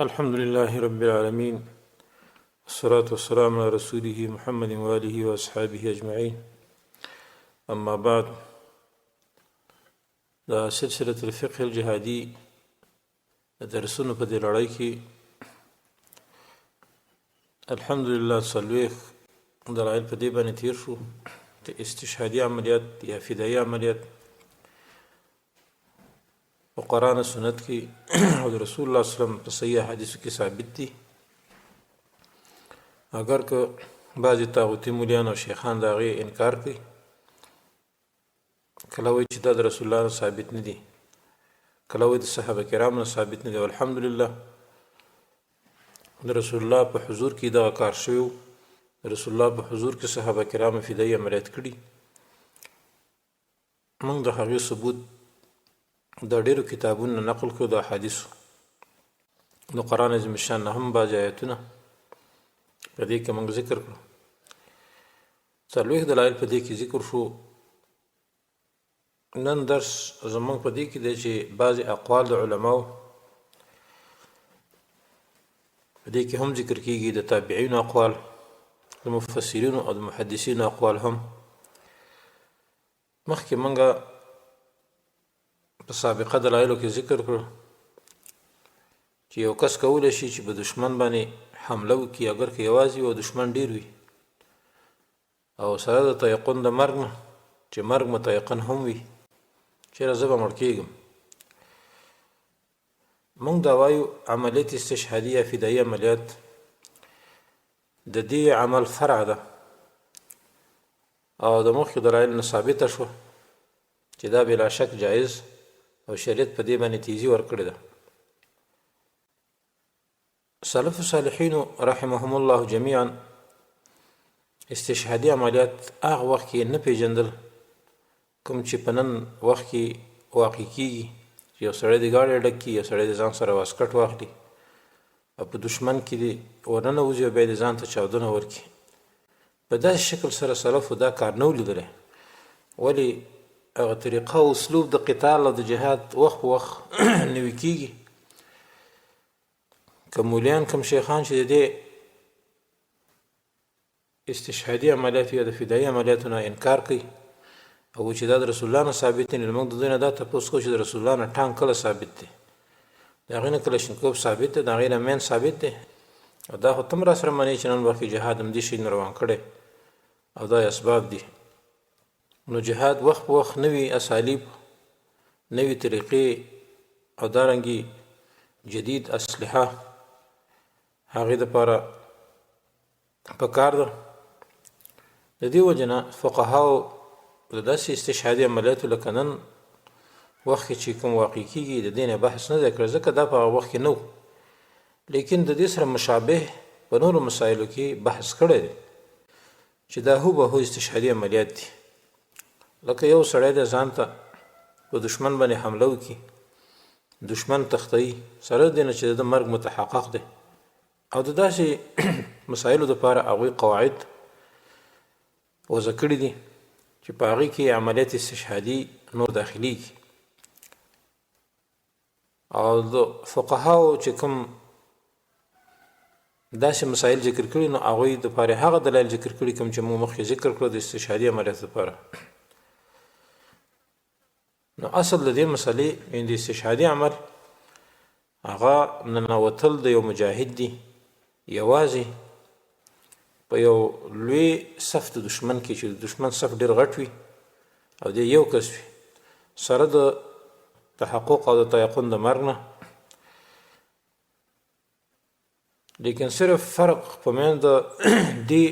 الحمد لله رب العالمين والصلاة والسلام على رسوله محمد وآله وأصحابه أجمعين أما بعد دا سلسلة الفقه الجهادي درسونه په دې لړۍ کې الحمدلله څلوېښت دلایل په دې باندې تیر شو د استشهادي عملیات یا فدایي عملیات په قرآن سنت کې او د رسول الله صلی الله علیه وسلم په صحیح حدیثو کې ثابت دي اگر که بعضې طاغوتي مولیان او شیخان د هغې انکار کوي کله وایي چې دا د رسول الله نه ثابت نه دي کله وایي د صحابه کرامو نه ثابت نه دي الحمدلله د رسول الله په حضور کې دغه کار شوی و د رسول الله په حضور کې صحابه کرامو فدایي عملیات کړي موږ د هغې ثبوت د ډېرو کتابونو نقل کړو د احادیثو د قرآن عظیم الشان نه هم بعضې آیتونه په دې کې موږ ذکر کړو څلوېښت دلایل په دې کې ذکر شو نن درس زموږ په دې کې دی چې بعضې اقوال د علماو په دې کې هم ذکر کېږي د تابعینو اقوال د مفسرینو او د محدثینو اقوال هم مخکې موږ په سابقه دلایلو کې ذکر کړو چې یو کس کولی شي چې په دشمن باندې حمله وکړي اگر که یوازې او دشمن ډېر وي او سره د تیقن د مرګ نه چې مرګ متیقن هم وي چېرې زه به مړ کېږم موږ دا وایو عملیت استشهادي یا فدایي عملیات د دې عمل فرع ده او د مخکې دلایل نه ثابته شوه چې دا بلا شک جایز او شریعت په دې باندې تیزی ورکړې ده سلف صالحینو رحمهم الله جمیعا استشهادي عملیات هغه وخت کې نه پیژندل کوم چې په نن وخت کې واقع کېږي چې یو سړی د ګاډۍ ډک کړي یو سړی د ځان سره واسکټ واخلي او په دشمن کې دې ورننوځي او بیا یې ځان ته چاودنه ورکړي په داسې شکل سره سلفو دا کار نه و لیدلی ولې هغه طریقه او اسلوب د قتال او د جهاد وخت په وخت نوي کېږي که مولیان کم شیخان چې د دې استشهادي عملیاتو یا د فدایي عملیاتو نه انکار کوي او چې دا د رسول الله نه ثابت دی نو موږ د دوی نه دا تپوس کوو چې د رسول الله نه ټانګ کله ثابت دی د هغې نه کلشنکوف ثابت دی د هغې نه مین ثابت دی او دا خو ته هم راسره منې چې نن وخت کې جهاد همدې شي نه روان کړی او دا اسباب دي نو جهاد وخت په وخت نوي اسالیب نوي طریقې او دارنګې جدید اسلحه هغې دپاره پکار ده د دې وجې نه فقهاو د داسې استشهادي عملیاتو لکه نن وخت کې چې کوم واقع کېږي د دې نه بحث نه دی کړی ځکه دا په هغه وخت کې نه و لیکن د دې سره مشابه په نورو مسایلو کې بحث کړی دی چې دا هو استشهادي عملیات دي لکه یو سړی د ځان ته په دشمن باندې حمله وکړي دشمن تختوي سره د دې نه چې د مرګ متحقق دی او د داسې مسایلو دپاره هغوی قواعد وضع کړي دي چې په هغې کې عملیات استشهادي نور داخلیږي او د فقهاو چې کوم داسې مسایل ذکر کړي نو هغوی دپاره هغه دلایل ذکر کړي کوم چې موږ مخکې ذکر کړو د استشهادي عملیاتو دپاره نو اصل د دې مسلې د استشهادي عمل هغه ننوتل د یو مجاهد دی یوازې په یو لوی صف د دشمن کې چې د دشمن صف ډېر غټ وي او دی یو کس وي سره د تحقق او د تیقن د مرګ نه لیکن صرف فرق په منځ د دې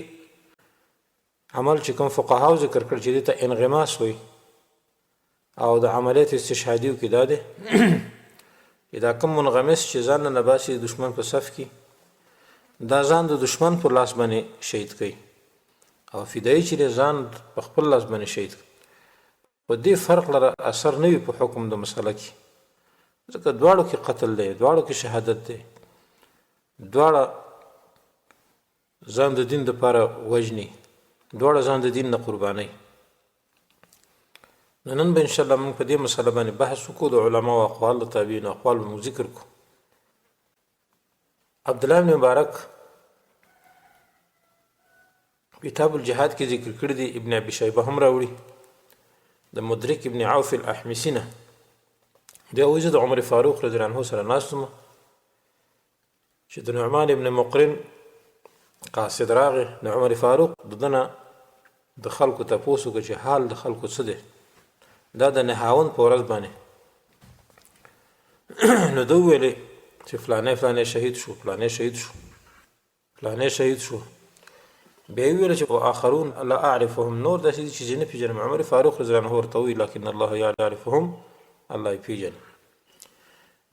عمل چې کوم فقهاو ذکر کړ چې دې ته انغماس وایي او د عملیات استشهادیو کې دا دی چې دا کوم منغمس چې ځان نه باسي د دشمن په صف کې دا ځان د دشمن پر لاس باندې شهید کوي او فدایي چې ځان په خپل لاس باندې شهید کوي په دې فرق لره اثر نه وي په حکم د مسله کې ځکه دواړو کې قتل دی دواړو کې شهادت دی دواړه ځان د دین دپاره وژني دواړه ځان د دین نه قربانوي نن به انشاءالله موږ په دې مسله باندې بحث وکړو د علماو اقوال د تابعینو اقوال به موږ ذکر کړو عبدالله بن مبارک کتاب الجهاد کې ذکر کړی دی، ابن ابي شیبه هم راوړي د مدرک ابن عوف الاحمسی نه. دی وایي زه د عمر فاروق رضی الله عنه سره ناست وم چې د نعمان ابن مقرن قاصد راغی. د عمر فاروق ددنه د خلکو تپوس وکړه چې حال د خلکو څه دی، دا د نهاون په ورځ باندې. نو ده وویلې چې فلانی شهید شو، فلانی شهید شو، فلانی شهید شو. بیا یې وویل چې آخرون لا اعرفهم، نور داسې دي چې زه نه پېژنم. عمر فاروق رضی الله عنه ورته وویل لکن الله یعرفهم، الله یې پېژني.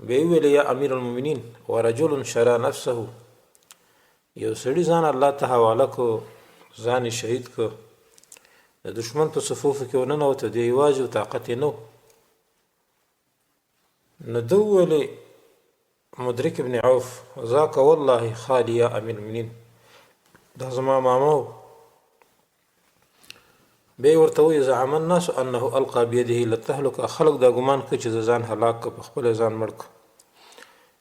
بیا یې وویل یا امیر المؤمنین ورجل شرا نفسه، یو سړي ځان الله ته حواله کو، ځان یې شهید کو، د دشمن په صفوفو کې وننوته، دی یوازې و طاقت یې نه و. نو ده وویلې مدرک ابن عوف ذاک والله خالی یا امیر المؤمنین، دا زما ماما و. بیا یې ورته وویل زعم الناس انه القى بیده للتهلکه، خلک دا ګمان کوي چې زه ځان هلاک که، په خپله ځان مړ که.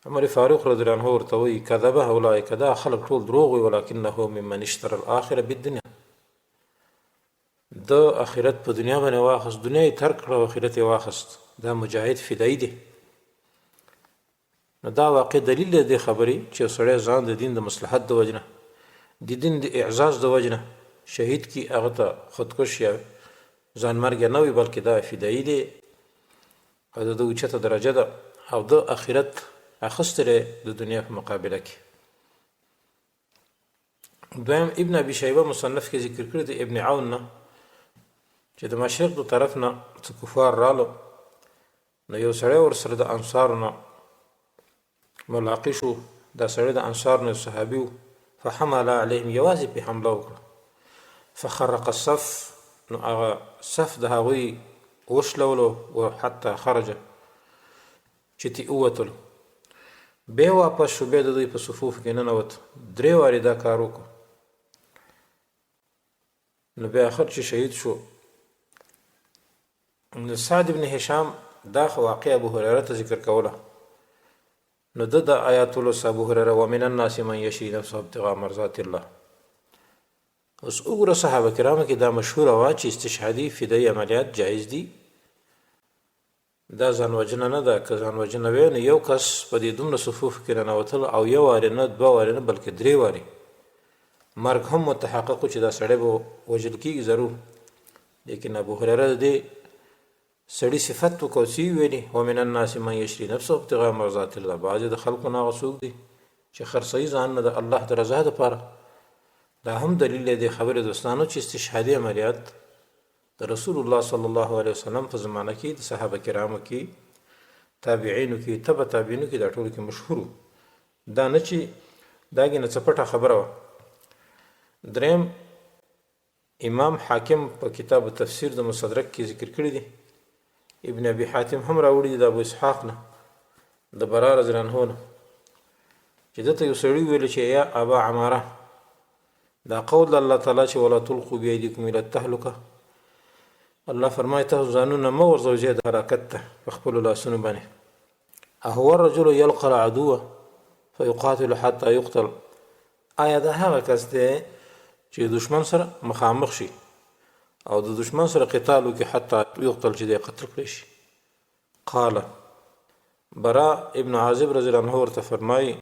عمر فاروق رضی الله عنه ورته وایي کذبه اولئک، دا خلک ټول دروغ وي، ولکنه ممن اشترى الاخره بالدنیا، د اخرت په دنیا باندې واخست، دنیا یې ترک کړه او اخرت یې واخست. دا مجاهد فدایي دی. نو دا واقع دلیل دی د خبرې چې سړی ځان د دین د مصلحت د وجنه، د دین د اعزاز د وجنه شهید کی، هغه ته خودکش یا ځان مرګ نه وي، بلکې دا فدایي دی او د اوچته درجه ده او د اخرت اخستره د دنیا په مقابله کې. دویم ابن ابي شیبه مصنف کې ذکر کړی دی ابن عون نه چې د مشرق د طرف نه څه کفار رالو، نو یو سړی ورسره د انصارو نه ملاقي شو. دا سړی د انصار نه صحابي و. فحمل علیهم، یوازې پې حمله وکړه. فخرق الصف، نو هغه صف د هغوی وشلولو و حتی خرجه، چې تی ووتلو. بیا واپس شو، بیا د دوی په صفوف کې ننوت، 3 وارې دا کار وکړو. نو بیا آخر چې شهید شو. سعد بن هشام دا واقع ابو هریره ته ذکر کوله، نو د آیات ولوس ابو هریره ومن الناس من یشری نفسه ابتغاء مرضات الله. اوس وګوره صحابه کرامو کې دا مشهوره وه چې استشهادي فدایي عملیات جایز دي، دا ځان وژنه نه ده. که ځان وژنه وی نو یو کس په دې دومره صفوف کې رانوتل او یو وارې نه 2 وارې نه بلکې 3 وارې مرګ هم متحقق چې دا سړی به وژل کېږي ضرور. لیکن ابو هریره د دې سړي صفت وکړو چې ویلي ومن الناس من یشري نفسه ابتغاء مرضات الله، بعضې د خلکو نه هغه څوک دي چې خرڅوي ځان نه د الله د رضا دپاره. دا هم دلیل دی خبرې دوستانو چې استشهادي عملیات د رسول الله صلی الله علیه وسلم په زمانه کې د صحابه کرامو کې، تابعینو کې، تبع تابعینو کې، دا ټولو کې مشهور. دا نه چې دا کې نه څه پټه خبره وه. دریم امام حاکم په کتاب تفسیر د مصدرک کې ذکر کړی دی، ابن ابي حاتم هم راوړي دی د ابو اسحاق نه، د برا رضی الله عنه نه، چې دته یو سړي ویل چې یا ابا عماره، دا قول الله تعالی چې ولا تلقوا بأيديكم الى التهلكه، الله فرمایي تاسو ځانونه مه ورځوئ زیات حرکت ته په خپلو لاسونو باندې. اهو الرجل یلقى العدو فیقاتل حتى یقتل، آیا دا هغه کس دی چې دشمن سره مخامخ شي او د دشمن سره قتال وکړي حتی یقتل، چې دی قتل کړی شي؟ قال برا ابن عازب رضی الله عنه ورته فرمایي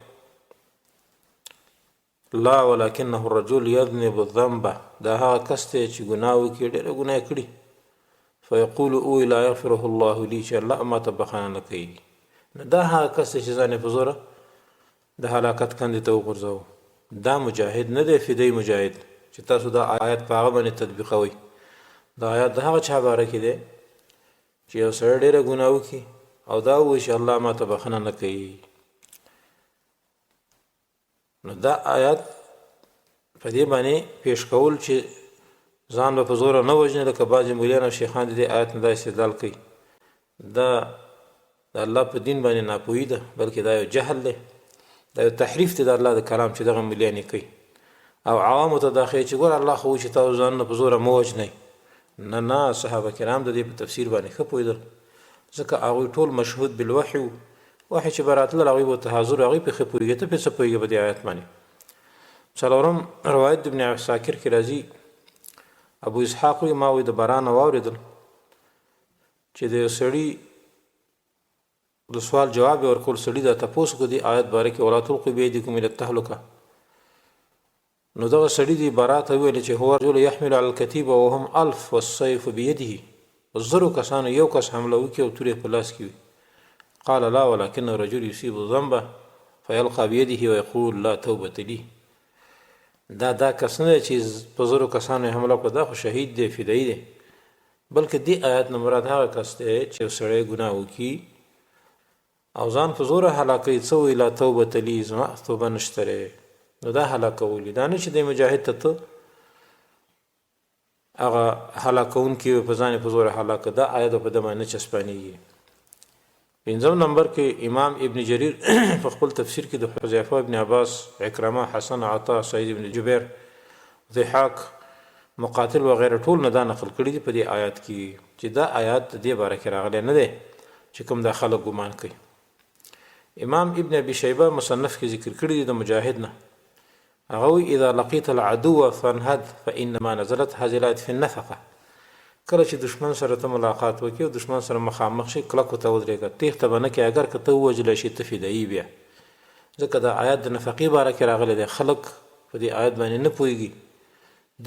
لا ولکنه الرجل یذنب الذنب، دا هغه کس دی چې ګناه وکړي، ډېره ګناه کړي، فیقول اوی لا یغفره الله لی، چې الله ما ته بخښنه نه کوي. نو دا هغه کس دی چې ځان یې په زوره د هلاکت کندې ته وغورځوه. دا مجاهد نه دی، فدایي مجاهد چې تاسو دا آیت په هغه باندې تطبیقوئ. دا آیت د هغه چا باره کې دی چې یو سړی ډېره ګناه وکړي او دا ووایي چې الله ما ته بخښنه نه کوي. نو دا آیات په دې باندې پیش کول چې ځان به په زوره نه وژني، لکه بعضې مولیان او شیخان د دې آیت نه دا استدلال کوي. دا د الله په دین باندې ناپوهي ده، بلکې دا یو جهل دی، دا یو تحریف دی د الله د کلام چې دغه مولیان یې کوي او عوامو ته دا ښیي چې ګوره الله خو وایي چې تاسو ځانونه په زوره مه وژنئ. نه، صحابه کرام د دې په تفسیر باندې ښه پوهېدل، ځکه هغوی ټول مشهود بالوحي وحی چې براتله هغوی به ته حاضر هغوی پې ښه پوهېږي ته پې څه پوهېږي په دې آیت باندې څلورم روایت د ابن عساکر کې راځي ابو اسحاق وایي ما د باران نه واورېدل چې د یو سړي د سوال جواب یې ورکول سړي دا تپوس وکړو دې آیت باره کې ولا تلقوا بأیدیکم الی التهلکه نو دغه سړي دې بارا ته وویل چې هو رجل یحمل علی الکتیبه وهم الف والسیف بیده زرو کسانو یو کس حمله وکړي او تورې په لاس کې وي قال لا ولكن الرجل يصيب ذنبه فيلقى بيده ويقول لا توبة لي دا کس نه چې په زرو کسانو حمله وکړه دا خو شهید دی فدایي دی بلکې دې آیت نه مراد هغه کس دی چې سړی ګناه وکړي او ځان په زوره هلاکوي څه وایي لا توبة لي زما توبه نشته نو دا هلاکولي دا نه چې د مجاهد ته ته هغه هلاکونکي په ځان په زوره هلاکه دا آیت په دمه نه چسپانېږي پنځم نمبر کې امام ابن جریر په خپل تفسیر کې د حذیفه ابن عباس عکرمه حسن عطا سعید ابن جبیر ضحاک مقاتل وغیره ټول نه دا نقل کړي دي په دې آیات کې چې دا آیات د دې باره کې راغلی نه دی چې کوم دا خلک ګمان کوي امام ابن ابي شیبه مصنف کې ذکر کړي دي د مجاهد نه هغه اذا لقيت العدو فانهد فانما نزلت هذه الايات في النفقه کله چې دشمن سره ته ملاقات وکړي او دشمن سره مخامخ شي کلکو ته ودرېږه تیښته به نه کوي اگر که ته ووژلی شي ته فدایي بیا ځکه دا آیات د نفقې باره کې راغلی دی خلک په دې آیات باندې نه پوهېږي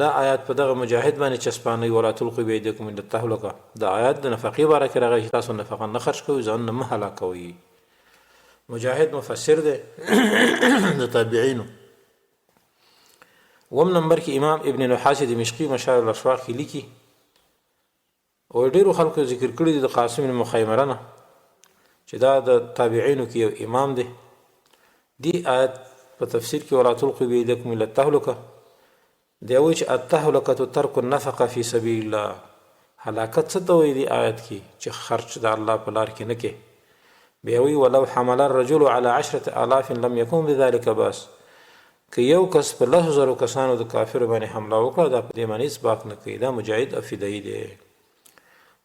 دا آیات په دغه مجاهد باندې چسپانوي ولا تلقوا بأیدیکم الی التهلکه دا آیات د نفقې باره کې راغلی چې تاسو نفقه نه خرج کوئ ځان نه مه هلاکوئ مجاهد مفسر دی د تابعینو وم نمبر کې امام ابن نحاس دمشقي مشاعر الاشواق کې لیکي او ډیرو خلکو ذکر کړي دي د قاسم بن مخیمره نه چې دا د تابعینو کې یو امام دی دی آیت په تفسیر کې ولا تلقوا بأیدیکم الی التهلکه دی وایي چې التهلکه ترک النفقه فی سبیل الله هلاکت څه ته وایي دی آیت کې چې خرچ د الله په لار کې نه کې بیا وایي ولو حمل الرجل على 10,000 لم يكن بذلك باس که یو کس په 10,000 کسانو د کافر باندې حمله وکړه دا په دې معنی اثبات نه کوي دا مجاهد او فدایي دی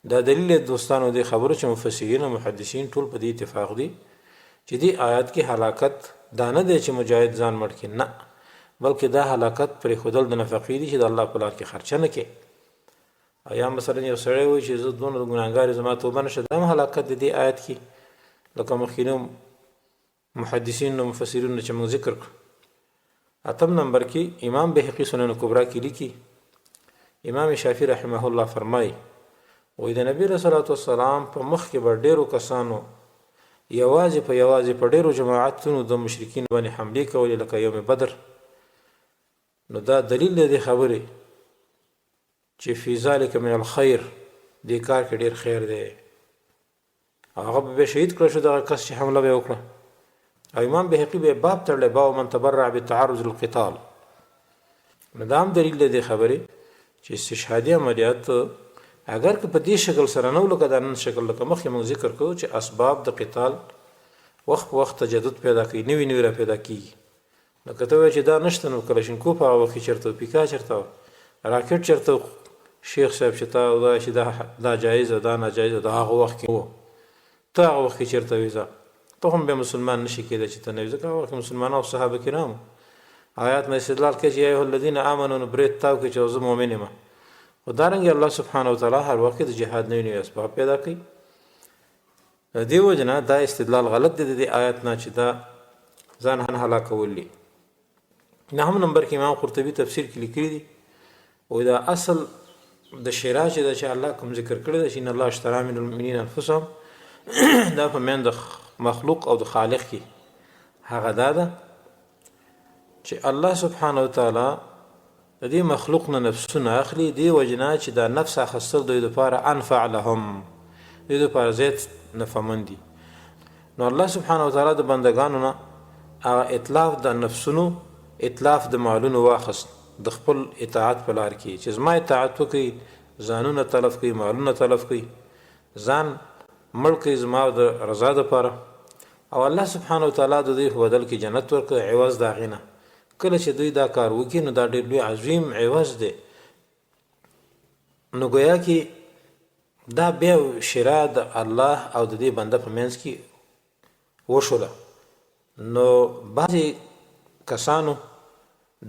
دا دلیل دوستانو دی خبرو چې مفسرین او محدثین ټول په دې اتفاق دي چې دې آیات کې هلاکت دا نه دی چې مجاهد ځان مړ کړي نه بلکې دا هلاکت پرې ښودل د نفقې دي چې د الله په لار کې خرچه نه کوي او یا مثلا یو سړی وایي چې زه دونه ګناهګار زما توبه نشته دا هم هلاکت د دې آیت کې لکه مخکینو محدثین او مفسرین چې موږ ذکر کړ اتم نمبر کې امام بهقي سنن کبرا کې لیکي امام شافعي رحمه الله فرمایي وې د نبی رسول الله والسلام په مخ کې به ډیرو کسانو یوازې په ډیرو جماعتونو د مشرکین باندې حمله کولې لکه یوم بدر نو دا دلیل دی خبره چې فی ذلک من الخير دې کار کې ډیر خیر دی هغه به شهید کړ شو دغه کس چې حمله به وکړه او امام بهقي به باب تړلی باب من تبرع بالتعرض للقتال نو دا هم دلیل دی خبره چې استشهادي عملیات اگر که په دې شکل سره نه لکه د نن شکل لکه مخکې موږ ذکر کوو چې اسباب د قتال وخت په وخت تجدد پیدا کوي نوي را پیدا کیږي لکه ته وایې چې دا نشته نو کلشینکوف هغه وخت چېرته پیکا چېرته راکټ چېرته شیخ صاحب چې تا وایي چې دا جایز او دا ناجایز دا هغه وخت کې و ته هغه وخت کې چېرته وې ځه ته هم به مسلمان نشي کېدی چې ته نه وې ځکه هغه وخت مسلمانان او صحابه کرام آیات نه استدلال کوي چې یا ایها الذین آمنوا نو برید تاو کې چې زه مؤمن یم خو دارنګه الله سبحانه وتعالی هر وخت د جهاد نوي اسباب پیدا کوي دې وجه نه دا استدلال غلط دی د آیات نه چې دا ځان هلاکول دي نهم نمبر کې امام قرطبي تفسیر کې لیکلي دي او دا اصل د شرع چې د الله کوم ذکر کړی دی چې ان الله اشترى من المؤمنین انفسهم دا په من د مخلوق او د خالق کې هغه دا ده چې الله سبحانه وتعالی د دې مخلوق نه نفسونه اخلي دی وجنا چې دا نفس اخستل دوی لپاره انفع لهم دوی لپاره زیات نفعمند دي نو الله سبحانه وتعالی د بندگانو نه اطلاف د نفسونو اطلاف د مالونو واخست د خپل اطاعت په لار کې چې زما اطاعت وکړي ځانونه تلف کوي مالونه تلف کوي ځان مړ کوي زما د رضا دپاره او الله سبحانه وتعالی د دوی په بدل کې جنت ورکړي عوض د هغې نه کله چې دوی دا کار وکړي نو دا ډېر لوی عظیم عوض دی نو ګویا کې دا بیا شرع د الله او د دې بنده په منځ کې وشوله نو بعضې کسانو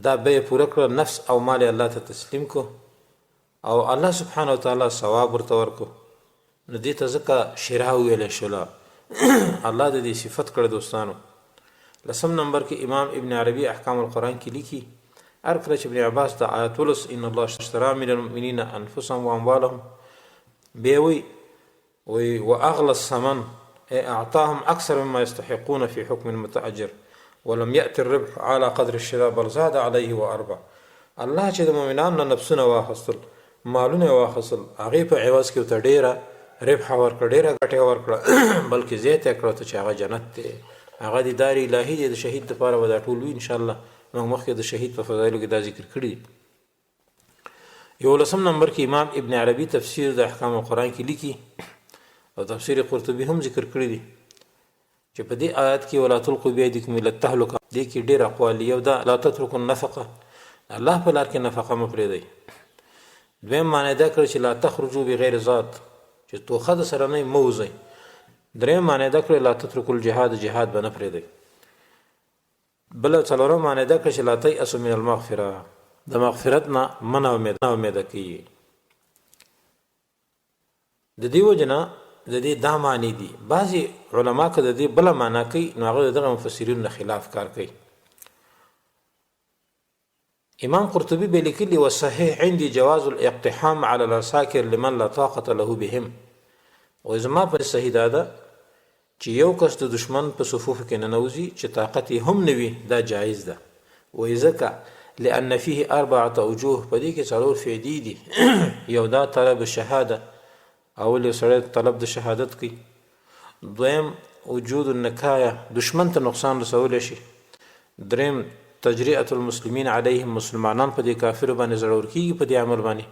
دا بیه پوره کړه نفس او مال الله ته تسلیم کو او الله سبحانه وتعالی ثواب ورته ورکو نو دې ته ځکه شرا وویلی شوله الله د دې صفت کړه دوستانو. لسم نمبر کې امام ابن عربي احکام القرآن کې لیکي هر کله چې ابن عباس د آیت ولس ان الله اشترى من المؤمنین انفسهم واموالهم بیا وی واغلى الثمن اعطاهم اکثر مما يستحقون في حكم المتأجر ولم يأتي الربح على قدر الشراء بل زاد عليه واربع. الله چې د مؤمنانو نفسونه واخیستل مالونه واخیستل هغې په عوض کې ورته ډېره ربح ورکړه ډېره ګټه ورکړه بلکې زیاته یې کړه چې هغه جنت دی هغه د دار الهي دی. د شهید دپاره به دا ټول وي انشاءالله موږ مخکې د شهید په فضایلو کې دا ذکر کړي. 11 نمبر کې امام ابن عربي تفسیر د احکام القرآن کې لیکي او تفسیر قرطبي هم ذکر کړی دي چې په دې آیات کې ولا تلقوا بأيديكم إلى التهلكة دې کې ډېر اقوال یو دا لا تتركوا النفقه الله په لار کې نفقه مه پرېږدئ. دویم معنی دا کړ چې لا تخرجوا بغیر ذات چې توخه د سره نه مه وځئ. دریم معنی دا کړ لا تتركوا الجهاد جهاد به نه پرېږدئ. بله څلورم معنی دا کړ چې لا تیأسوا من المغفره د مغفرت نه مه نا امیده کیږي. د دې وجه نه د دې دا معنی دي. بعضې علما که د دې بله معنا کوي نو هغه د دغه مفسرینو نه خلاف کار کوي. امام قرطبي به لیکلي والصحیح عندي جواز الاقتحام على العساکر لمن لا طاقة له بهم. وایي زما په صحیح دا ده چې یو کس د دشمن په صفوفو کې ننوځي چې طاقت یې هم نه وي دا جایز ده. وایي ځکه لأن فيه 4 وجوه په دې کې 4 فایدې دي. یو دا طلب الشهاده اول یو سړی طلب د شهادت کوي. دویم وجود النکایه دشمن ته نقصان رسولی شي. دریم تجرئة المسلمین علیهم مسلمانان په دې کافرو باندې زړور کېږي په دې عمل باندې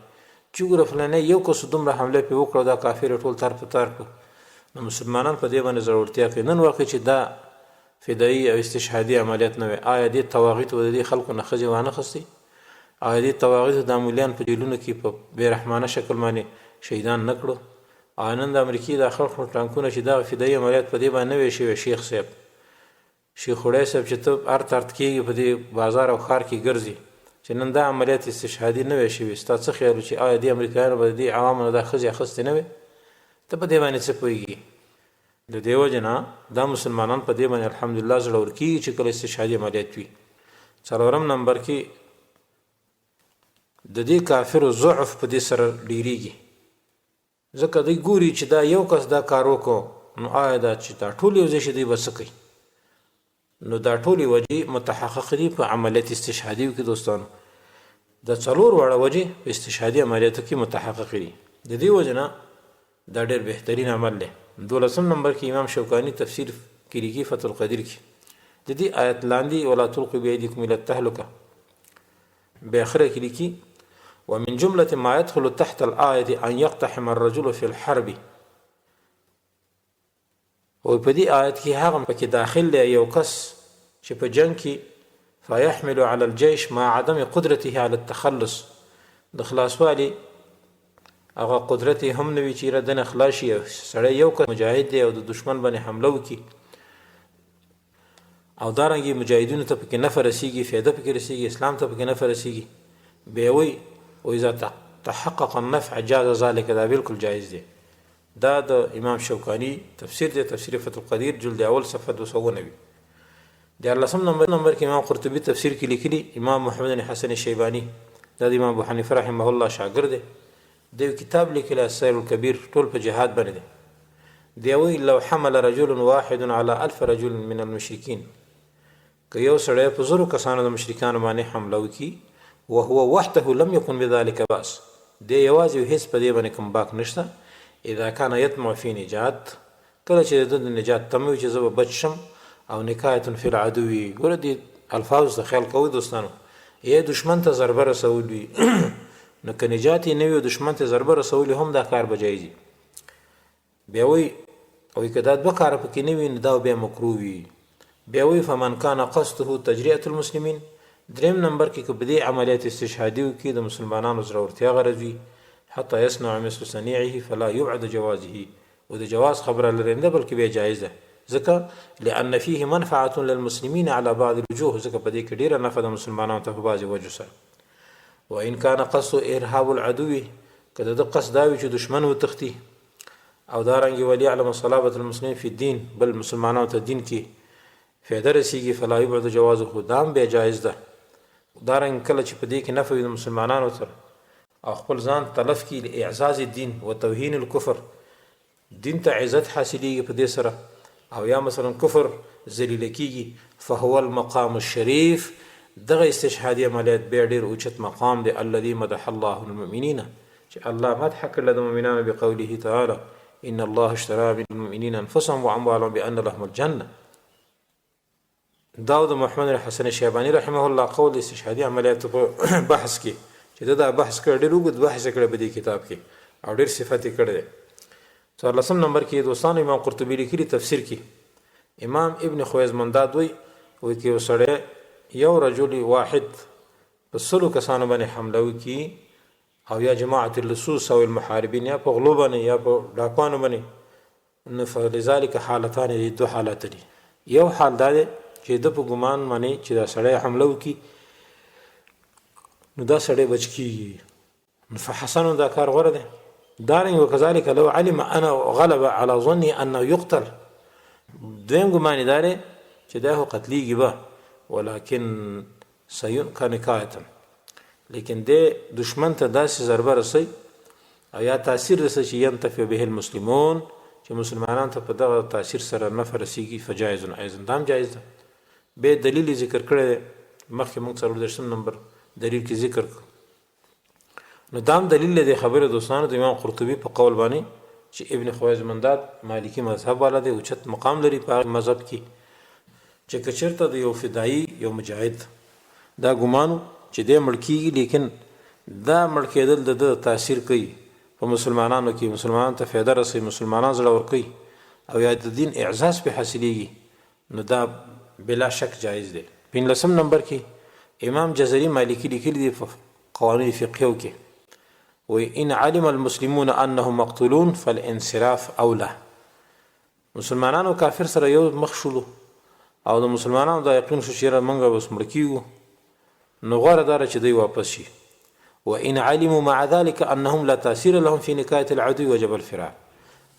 چې ګوره فلانی یو کس دومره حمله پرې وکړه دا کافر ټول تر په تر کړه نو مسلمانان په دې باندې زړورتیا کوي. نن واقع چې دا فدایي او استشهادي عملیات نه وي آیا دې تواغیتو د دې خلکو نه ښځې وانخستې؟ آیا دې تواغیتو دا مولیان په جیلونو کې په بېرحمانه شکل باندې شهیدان نه کړو؟ نن د امریکې دا خلکو ټانکونه چې دا فدایي عملیات په دې باندې نه وی شوی شیخ صاحب شیخ وړی صاحب چې ته ارت کېږي په دې بازار او ښار کې ګرځي چې نن دا عملیات استشهادي نه وی شوي ستا څه خیال چې آیا دې امریکایانو به د دې عوامو نه دا ښځې اخیستې نه وې؟ ته په دې باندې څه پوهېږي؟ د دې وجې نه دا مسلمانان په دې باندې الحمدلله زړور کېږي چې کله استشهادي عملیات وي. 4 نمبر کې د دې کافرو ضعف په دې سره ډېرېږي ځکه دوی ګوري چې دا یو کس دا کار وکړو نو آیا دا چې دا ټول یو ځای شي دوی به څه کوي؟ نو دا ټولې وجې متحقق دي په عملیات استشهادي کې دوستانو. د 4 واړه وجې په استشهادي عملیاتو کې متحقق دي. د دې وجې نه دا ډېر بهترین عمل دی. 12 نمبر کې امام شوکاني تفسیر کې لیکي فتح القدیر کې د دې آیت لاندې ولا تلقوا بأيديكم إلى التهلكة به آخره کې لیکي ومن جملة ما يدخل تحت الآية أن يقتحم الرجل في الحرب. او په دې آیت کې هغه پکې داخل دی یو کس چې په جنگ کې فيحمل على الجيش مع عدم قدرته على التخلص د خلاصوالي هغه قدرت هم نه وي چې ردنه خلاص شي. سړی یو کس مجاهد دی او د دشمن باندې حمله وکړي او دارنګې مجاهدینو ته پکې نفع رسیږي فایده پکې رسیږي اسلام ته پکې نفع رسیږي بیا وایي وإذا تحقق النفع جاز ذلك دا بالکل جایز دی. دا د امام شوکانی تفسیر دی تفسیر فتح القدیر جلد اول صفحه 290. 14 نمبر کې امام قرطبي تفسیر کې لیکلي امام محمد بن حسن الشیبانی دا د امام ابو حنیفه رحمه الله شاګرد دی. د کتاب لیکلی السیر الکبیر ټول په جهاد باندې دی. دی وایي لو حمل رجل واحد على 1000 رجل من المشرکین که یو سړی په 1000 کسانو د مشرکانو باندې حمله وکړي وهو وحده لم يكن بذلك باس دی یوازې هیڅ په دې باندې کوم باک نشته اذا كان يطمع في نجات کله چې د نجات تمه وي چې زه به بچ شم او نکایة فی العدو ګوره دې الفاظ ته خیال کوئ دوستانو. یا دشمن ته ضربه رسول وي نو که نجات یې نه وي دشمن ته ضربه رسول هم دا کار به جایز وي. بیا وایي که دا 2 کاره پکې نه وي نو دا بیا مکروه وي. بیا وایي فمن کان قصده تجرئة المسلمین. 3 نمبر کې که په دې عملیات استشهادي وکړي د مسلمانانو زړورتیا غرض وي حتی یصنع مثل صنیعه فلا یبعد جوازه و د جواز خبره لري نه بلکې بیا جایز ده ځکه لأن فيه منفعة للمسلمين على بعض الوجوه، ځکه په دې کې ډېره نفع د مسلمانانو ته په بعضې وجو سره. وإن كان قصد إرهاب العدو، که د ده قصد دا وي چې دشمن وتښتي، او دارنګې وليعلم صلابة المسلمين في الدين، بل مسلمانانو ته دین کې فایده رسیږي، فلا یبعد جوازه، خو دا هم بیا جایز ده. دارنګ کله چې په دې کې نفع وي د مسلمانانو سره او خپل ځان تلف کړي لاعزاز الدین و توهین الکفر، دین ته عزت حاصلېږي په دې سره، او یا مثلا کفر ذلیله کېږي، فهو المقام الشریف، دغه استشهادي عملیات بیا ډېر اوچت مقام دی. الذي مدح الله المؤمنین، چې الله مدح کړل د مؤمنانو بقوله تعالی ان الله اشترى من المؤمنین انفسهم واموالهم بان لهم الجنه. دا د محمد حسن شیبانی رحمه الله قول استشهادي عملیاتو په بحث کې چې دا بحث کړی، ډېر اوږد بحث کړی په دې کتاب کې او ډېر صفت یې کړی دی. 14 نمبر کې دوستانو امام قرطبي لیکلي تفسیر کې، امام ابن خویز منداد وایي چې یو سړی یو رجل واحد په 100 کسانو باندې حمله وکړي، او یا جماعت اللصوص او المحاربین، یا په غلو باندې یا په ډاکوانو باندې، نو فلذلک حالتان دي، دو حالات دي. یو حال دا دی چې د په ګمان باندې چې دا سړی حمله وکړي نو دا سړی بچ کېږي، فحسن دا کار غوره دی. دارنګ وکذلک لو علم انا غلب على ظني انه يقتل، دویم ګمان دا دی چې دا هو قتلیږي به، ولكن سينقى نکایة، لیکن د دشمن ته داسې ضربه رسي او یا تاثیر رسي چې ينتفع به المسلمون، چې مسلمانان ته په دغه تاثیر سره نفع رسیږي، فجائز ايضا، دا هم جایز ده. به دلیل ذکر کړی مخکې موږ 14 نمبر دلیل کې ذکر کړ، نو دام دلیل دی خبره دوستانو د امام قرطبي په قول باندې چې ابن خویز منداد مالکی مذهب والا دی، اوچت مقام لري په مذهب کې، چې که چېرته د یو فدایي یو مجاهد دا ګمانو چې دی مړ کېږي، لیکن دا مړ کېدل د ده تاثیر کوي په مسلمانانو کې، مسلمانانو ته فایده رسوي، مسلمانان زړه ورکوي، او یا د دین اعزاز پې حاصلېږي، نو دا بلا شک جایز دی. 15 نمبر کې امام جزري مالکی لیکلي دي په قوانین فقهیو کې، وی ان علم المسلمون انهم مقتولون فالانصراف اوله، مسلمانانو کافر سره یو مخ شولو او د مسلمانانو دا یقین شو چې موږ بس مړ کېږو، نو غوره داره چې دوی واپس شي. وان علموا مع ذلك انهم لا تاثير لهم في نکایة العدو وجب الفرار،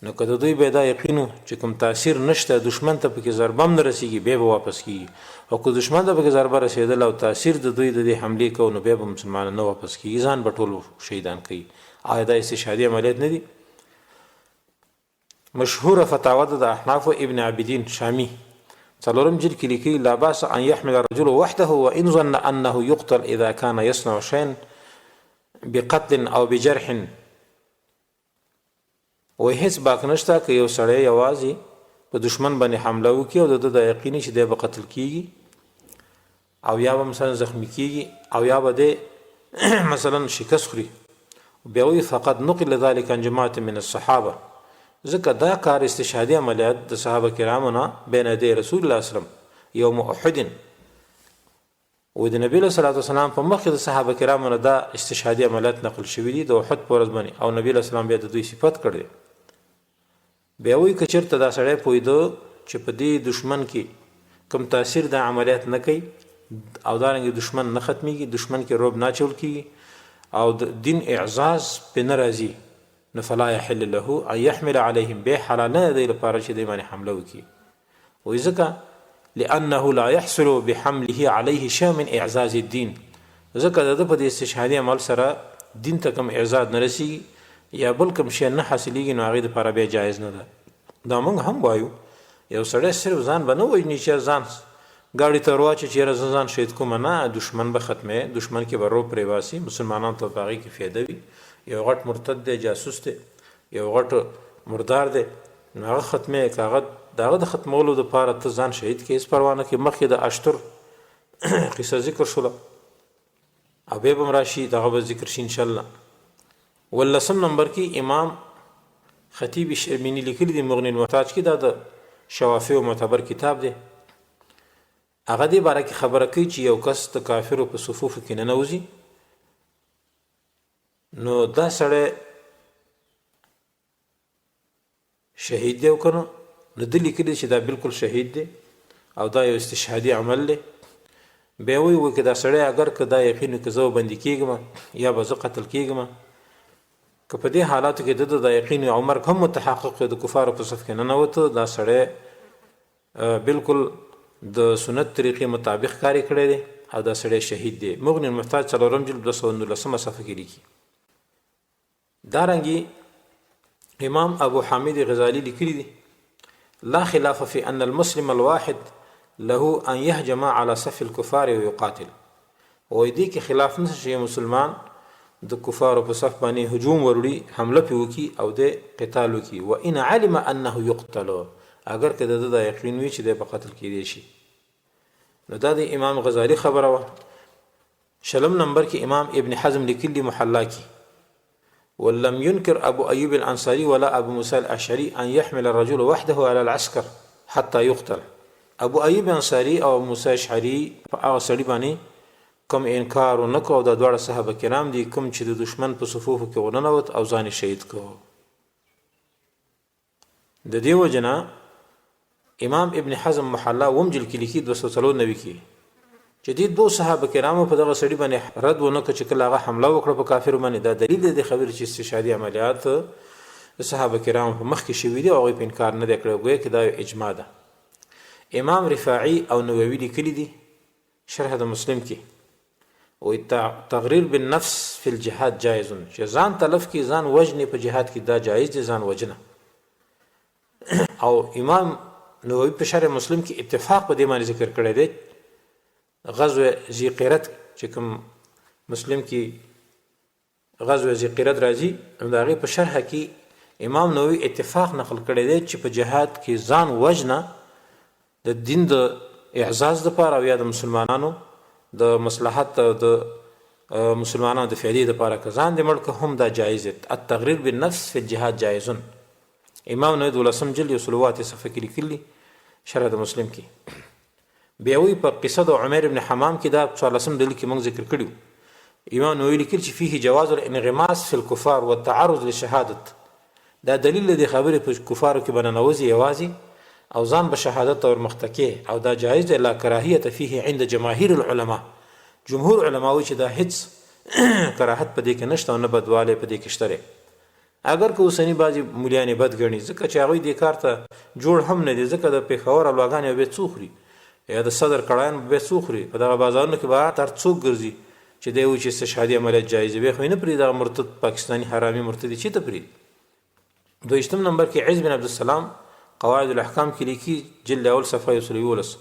نو که د دوی به دا یقینو چې کوم تاثیر نشته، دشمن ته پکې ضربه هم نه رسېږي، بیا به واپس کېږي، او که دشمن ته پکې ضربه رسېدله او تاثیر د دوی د دې حملې کوو، نو بیا به مسلمانان نه واپس کېږي، ځان به ټول شهیدان کوي. آیا دا استشهادي عملیات نه دي؟ مشهوره فتاوا ده د احناف ابن عابدین شامی 4 جلد کې لیکي لا باس ان يحمل الرجل وحده وان ظن انه يقتل اذا كان يصنع شيئا بقتل او بجرح، وای هیڅ باک نشته که یو سړی یوازې په دشمن باندې حمله وکړي او د یقیني چې دی به قتل کېږي او یا به مثلا زخمی کېږي او یا به دی مثلا شکست خوري، بیا وایي فقد نقل ذلك عن جماعة من الصحابه، ځکه دا کار استشهادي عملیات د صحابه کرامو نه بین یدی رسول الله صلی الله علیه وسلم یوم احد، و د نبی له صلوات والسلام په مخکې د صحابه کرامو نه دا استشهادي عملیات نقل شوي دي د احد په ورځ باندې، او نبی له سلام بیا د دوی صفت کړی. بیا وایي که چېرته دا سړی پوهېده چې په دې دشمن کې کوم تاثیر د عملیات نه کوي او دارنګې دشمن نه ختمیږي، دشمن کې رعب نه اچول کېږي او د دین اعزاز پې نه راځي، نو فلا یحل له ان یحمل علیهم، بیا حلال نه دی لپاره چې دی باندې حمله وکړي. وایي ځکه لأنه لا يحصل بحمله عليه شيء من اعزاز الدين، ځکه د ده په دې استشهادي عمل سره دین ته کوم اعزاز نه رسېږي یا بل کوم شی نه حاصلېږي، نو هغې دپاره بیا جایز نه ده. دا موږ هم وایو یو سړی صرف ځان به نه وژني چې ځان ګاډي ته ورواچي چې یاره زه ځان شهید کومه، نه، دشمن به ختموي، دشمن کې به روب پرې باسي، مسلمانانو ته په هغې کې فایده وي. یو غټ مرتد دی، جاسوس دی، یو غټ مردار دی، نو هغه ختموي، که هغه د هغه د ختمولو دپاره ته ځان شهید کړې، هېڅ پروا نه کوي. مخکې د اشتر قصه ذکر شوله او بیا به هم راشي، دغه به ذکر شي انشاءالله. 18 نمبر کې امام خطیب شربینی لیکلي دي مغنی المحتاج کې، دا د شوافیو معتبر کتاب دی، هغه دې باره کې خبره کوي چې یو کس د کافرو په صفوفو کې ننوځي، نو دا سړی شهید دی او که نه، نو ده لیکلي چې دا بالکل شهید دی او دا یو استشهادي عمل دی. بیا وایي که دا سړی اگر که دا یقین که زه بندي کېږم یا به زه قتل کېږم، که په دې حالاتو کې د دا یقین او مرګ هم متحقق د کفارو په صف کې ننوته، دا سړی بالکل د سنت طریقې مطابق کاری کړی دی او دا سړی شهید دی. مغنی المحتاج 4 جلد 219 صفحه کې لیکي. دارنګې امام ابو حامد غزالی لیکلی دی لا خلاف في ان المسلم الواحد له ان يهجم على صف الكفار ويقاتل. وې دې کې خلاف نشته چې مسلمان د کفارو په صف باندې هجوم وروړي، حمله پې وکړي او د قتال وکړي. وان علم انه يقتل، اگر که د یقین وي چې دی به قتل کېدی شي. نو دا د امام غزالی خبره وه. 20 نمبر کې امام ابن حزم لیکلي محلا کې ولم ينكر ابو ايوب الانصاري ولا ابو موسى الاشعري ان يحمل الرجل وحده على العسكر حتى يقتل. ابو ايوب انصاري او موسى اشعري هغه سړي باندې کوم انکار ونکړ او د دوړه صحابه کرام دي کوم چې د دشمن په صفوفو کې ورننوت او ځان شهید کړ. د دې وجنه امام ابن حزم محلا ومجل کې لیکي 293 کې چې دې دو صحابه کرامو په دغه سړي باندې رد ونکړ چې کله هغه حمله وکړه په کافر باندې. دا دلیل دی خبر چې استشهادي عملیات د صحابه کرامو په مخ کې شوي دي او هغوی په انکار نه دی کړی. ګویا کې دا یو اجماع ده. امام رفاعي او نووي لیکلي دي شرح د مسلم کې وایي تغریر بالنفس فی الجهاد جایز، چې ځان تلف کې ځان وجنې په جهاد کې دا جایز دي، ځان وجنه. او امام نووي په شرح مسلم کې اتفاق په دې باندې ذکر کړی دی. غزوه ذی قیرت چې کوم مسلم کې غزوه ذی قیرت راځي، نو د هغې په شرح کې امام نووي اتفاق نقل کړی دی چې په جهاد کې ځان وجنه د دین د اعزاز دپاره او یا د مسلمانانو د مصلحت د مسلمانانو د فعلی دپاره که ځان دې مړ که هم دا جایز دی. التغریر بالنفس فی الجهاد جایزون. امام نووي 12 جلد 108 صفحه کې لیکلي شرح د مسلم کې. بیا وایي په قصه د عمر ابن حمام کې دا 14 دلیل کې موږ ذکر کړي. امام نووي لیکل چې فيه جواز الانغماس في الكفار والتعرض للشهادت. دا دلیل دی خبرې په کفارو کې بننوځي یوازې او ځان به شهادت ته ورمخته او دا جایز دی. لا کراهیت فيه عند جماهیر العلماء. جمهور علما وایي چې دا هیڅ کراهت په دې کې نشته او نه بدوالی په دې کې شته. اگر که اوسني بعضې مولیانې بد ګڼي ځکه چې هغوی دې کار ته جوړ هم نه دي، ځکه د پېښور الواګانې به څو خوري یا د صدر کړایان به څو خوري. په دغه بازارونو کې به هر څوک ګرځي چې دی وایي چې استشهادي عملیات جایز دی. بیا خو یې نه پرېږدي دغه مرتد پاکستاني حرامي مرتد یې چېرته پرېږدي. 22 نمبر کې عز بن عبدالسلام قواعد الاحکام کې لیکي جلد اول صفحه 111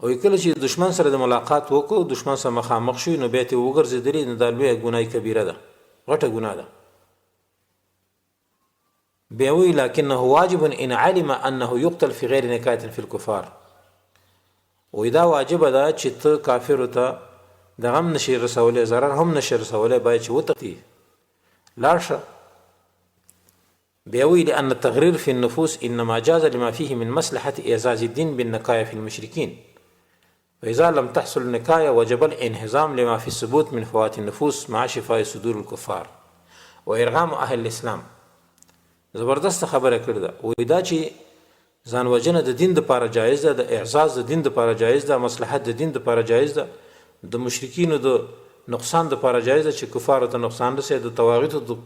او کله چې دشمن سره د ملاقات وکړو، دشمن سره مخامخ شو، نو بیا ته وګرځېدلې، نو دا لویه ګناه کبیره ده، غټه ګناه ده. بیا وایي لکنه واجب ان علم انه يقتل في غیر نکاة في الكفار. وایي دا واجبه ده چې ته کافرو ته دغه هم نشي رسولی، ضرر هم نشي رسولی، باید چې وتښتي لاړ شه. بیا وایي لأن التغرير في النفوس انما جاز لما فيه من مصلحة اعزاز الدين بالنكاية في المشركين، وإذا لم تحصل النكاية وجب الانهزام لما في الثبوت من فوات النفوس مع شفاء صدور الكفار وإرغام أهل الإسلام. زبردست خبره کړې ده. وایي دا چې ځان وژنه د دین دپاره جایز ده، د اعزاز د دین دپاره جایز ده، مصلحت د دین دپاره جایز ده، د مشرکینو د نقصان دپاره جایز ده چې کفارو ته نقصان رسوي، د طواغیتو د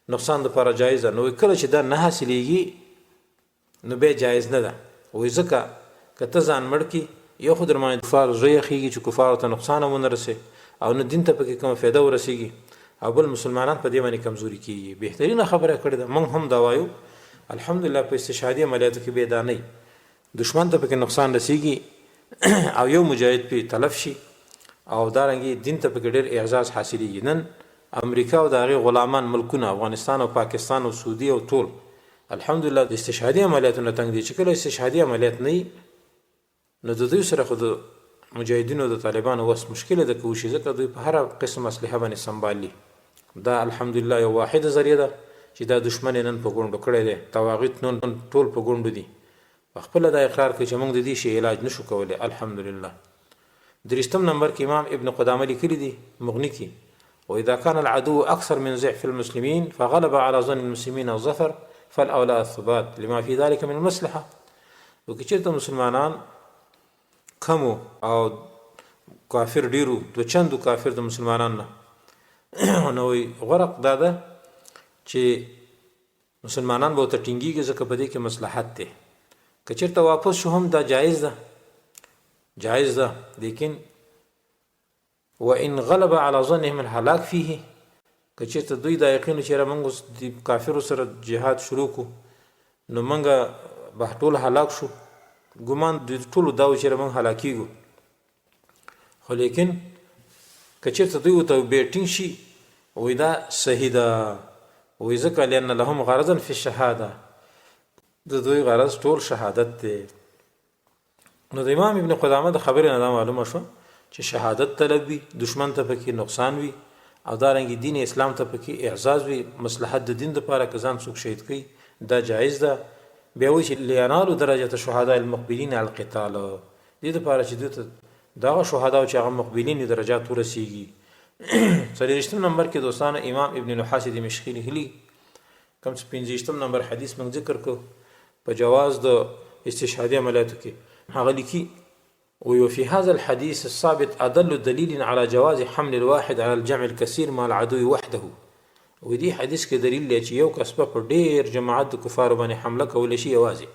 نقصان دپاره جایز ده. نو کله چې دا نه حاصلېږي نو بیا جایز نه ده. وایي ځکه که ته ځان مړ کړي، یو خو در باندې کفار زړه یخېږي چې کفارو ته نقصان هم ونه رسي او نه دین ته پکې کومه فایده ورسېږي، او بل مسلمانان په دې باندې کمزوري کېږي. بهترینه خبره کړې ده. موږ هم دا وایو الحمدلله په استشهادي عملیاتو کې بې دا نه وي، دشمن ته پکې نقصان رسېږي او یو مجاهد پې تلف شي او دارنګې دین ته پکې ډېر اعزاز حاصلېږي. نن امریکا او د هغې غلامان ملکونه افغانستان او پاکستان او سعودي او ټول الحمدلله د استشهادي عملیاتو نه تنګ دي. چې کله استشهادي عملیات نه وي نو د دوی سره خو د مجاهدینو د طالبانو وس مشکله ده که وشي، ځکه دوی په هره قسم اسلحه باندې سنبالي. دا الحمدلله یو واحده ذریعه ده چې دا دشمن نن په ګونډو کړی دی، طواغیت نن ټول په ګونډو دي. په خپله دا اقرار کوي چې موږ د دې شي علاج نشو کولی الحمدلله. 30 نمبر کې امام ابن قدامه لیکلي دي مغني کې وإذا كان العدو أكثر من ضعف المسلمين فغلب على ظن المسلمين الظفر فالاولى الثبات لما في ذلك من المصلحه. او که چېرته مسلمانان کمو او کافر ډیرو دو چندو کافر د مسلمانان نه نو غرق دا ده چې مسلمانان به ورته ټینګېږي ځکه په دې کې مصلحت دی. که چېرته واپس شو هم دا جایز ده لیکن وان غلب على ظنهم الهلاك فيه، که چېرته دوی دا یقین چې موږ د کافرو سره جهاد شروع کو نو موږ به ټول هلاک شو، ګمان د ټولو دا و چې موږ هلاکیږو، خو لیکن که چېرته دوی ورته بیټینګ شي وایي دا صحیح ده، وایي ځکه لأن لهم غرضا فی الشهاده، د دوی غرض ټول شهادت دی. نو د امام ابن قدامه د خبرې نه دا معلومه شوه چې شهادت طلب وي، دشمن ته پکې نقصان وي، او دارنګې دین اسلام ته پکې اعزاز وي، مصلحت د دین دپاره که ځان څوک شهید کوي دا جایز ده. بیا وایي چې لینالو درجة شهداء المقبلین علی القتال، دې دپاره چې دوی ته دغه شهدا چې هغه مقبلین درجات ورسیږي. 43 نمبر کې دوستانو امام ابن نحاس دمشقي لیکلي کوم چې 50 نمبر حدیث موږ ذکر کو په جواز د استشهادي عملیاتو کې، هغه لیکي وفي هذا الحديث الثابت أدل دليل على جواز حمل الواحد على الجمع الكثير مع العدو وحده. ودي حدیث کې دلیل دی چې یو کس په ډیر جماعت د کفارو باندې حمله کولی شي یوازې،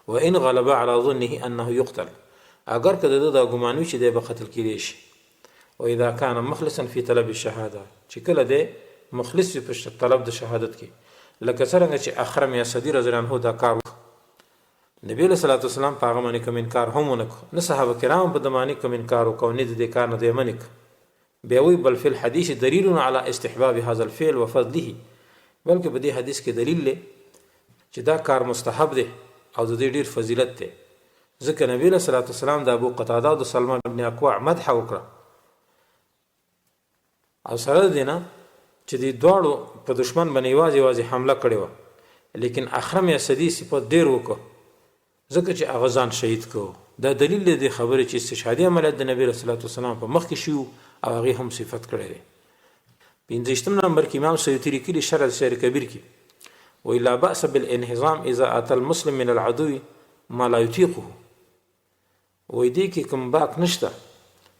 وان غلب على ظنه انه يقتل، اگر که د ګمان وي چې دی به قتل کېدی شي. واذا كان مخلصا في طلب الشهاده، چې کله دی مخلص وي په طلب د شهادت کې، لکه څرنګه چې اخرم یاسدی رضی الله عنه دا کار نبی علیہ الصلوۃ والسلام په هغه باندې کوم انکار هم ونکړ، نه صحابه کرام په دې باندې کوم انکار وکړ، نه د دې کار نه دی منک. بیا وی بل فی الحديث دلیل علی استحباب هذا الفعل وفضله، بلکې په دې حدیث کې دلیل دی چې دا کار مستحب دی او د دې ډیر فضیلت دی، ځکه نبی علیہ الصلوۃ والسلام د ابو قتاده او سلمان بن اکوع مدح وکړه، او سره دې نه چې دې دواړو په دشمن باندې یوازې حمله کړې و، لیکن اخرم یاسدی صفت ډیر وکړه ځکه چې هغه ځان شهید کو. دا دلیل دی خبره چې استشهادي عملیات د نبی رسول الله صلی الله په مخ کې شو او هغه هم صفت کړی دی. 15 نمبر کې امام سیوطی لیکلي شرح الشعر کبیر کې وی لا بأس بالانهزام اذا اتى المسلم من العدو ما لا يطيقه، وی دې کې کوم باک نشته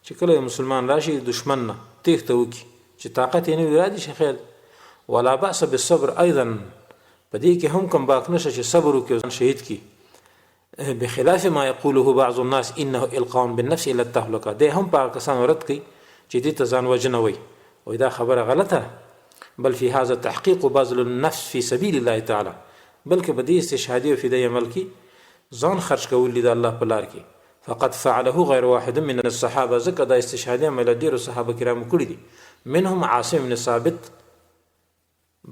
چې کله مسلمان راشي دشمن نه تېښته وکړي چې طاقت یې نه وي رادي شي خیر، ولا بأس بالصبر ايضا، په دې کې هم کوم باک نشته چې صبر وکړي شهید کی، بخلاف ما يقوله بعض الناس انه القاء بالنفس الى التهلكه، ده هم په کسان رد کوي چې دې ته ځان وجنه وي، او دا خبره غلطه، بل في هذا تحقيق بذل النفس في سبيل الله تعالى، بلکې په دې استشهادي او فدیه عمل کې ځان خرج کول دي الله په لار کې، فقد فعله غير واحد من الصحابه، ځکه دا استشهادي عمل ډیرو صحابه کرامو کړی دي، منهم عاصم بن ثابت،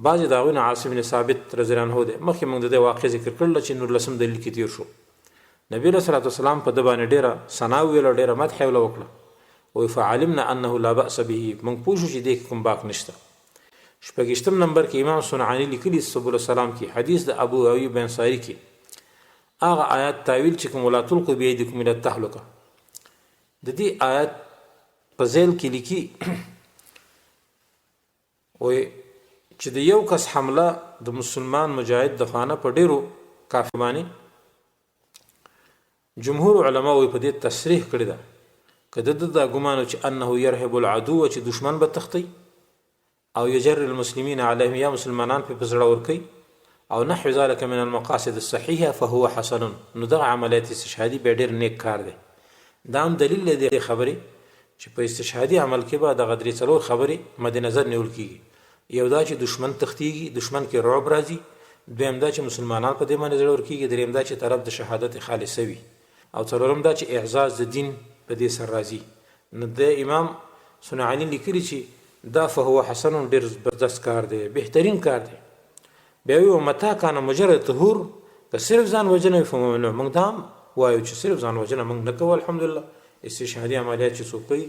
بعض داونه عاصم بن ثابت رضی الله عنه ده، مخکې موږ د واقع ذکر کړل چې نور لسم دلیل کې تیر شو. نبی صلی الله علیه وسلم په د باندې ډیره ثنا ویل، ډیره مدح وکړه، او فعلمنا انه لا باس به، موږ پوښو چې دې کوم باک نشته. 28 نمبر کې امام صنعانی لیکلي سبل السلام کې حدیث د ابو ایوب انصاری کې هغه آیات تعویل چې کوم ولا تلقوا بيدکم الى التهلكه، د دې آیات په ځل کې لیکي وای چې د یو کس حمله د مسلمان مجاهد د خانه په ډیرو کافرانی جمهور علما وي په دې تصریح کړی ده کده د ګمانو چې انه يرهب العدو، چې دشمن به تختی او يجر المسلمين عليهم، یا مسلمانان په زړه ور کوي، او نحو ذلك من المقاصد الصحيحه فهو حسن، نو دغه عملیات استشهادي به ډیر نیک کار دی. دا هم دلیل دی خبره چې په استشهادي عمل کې به د غدري څلور خبره مد نظر نیول کیږي، یو دا چې دشمن تختیږي، دشمن کې رعب راځي، دویم دا چې مسلمانان په دې باندې زړه ور کیږي، دریم دا چې طرف د شهادت خالصه وي، او څلورم دا چې اعزاز د دین په دې سر راځي. نو د امام صنعانی لیکلي چې دا فهو حسن، ډیر زبردست کار دی، بهترین کار دی. بیا وی متا کان مجرد طهور، که صرف ځان وجنه فممنوع، موږ دا وایو چې صرف ځان وجنه موږ نه کوو، الحمدلله استشهادي عملیات چې څوک کوي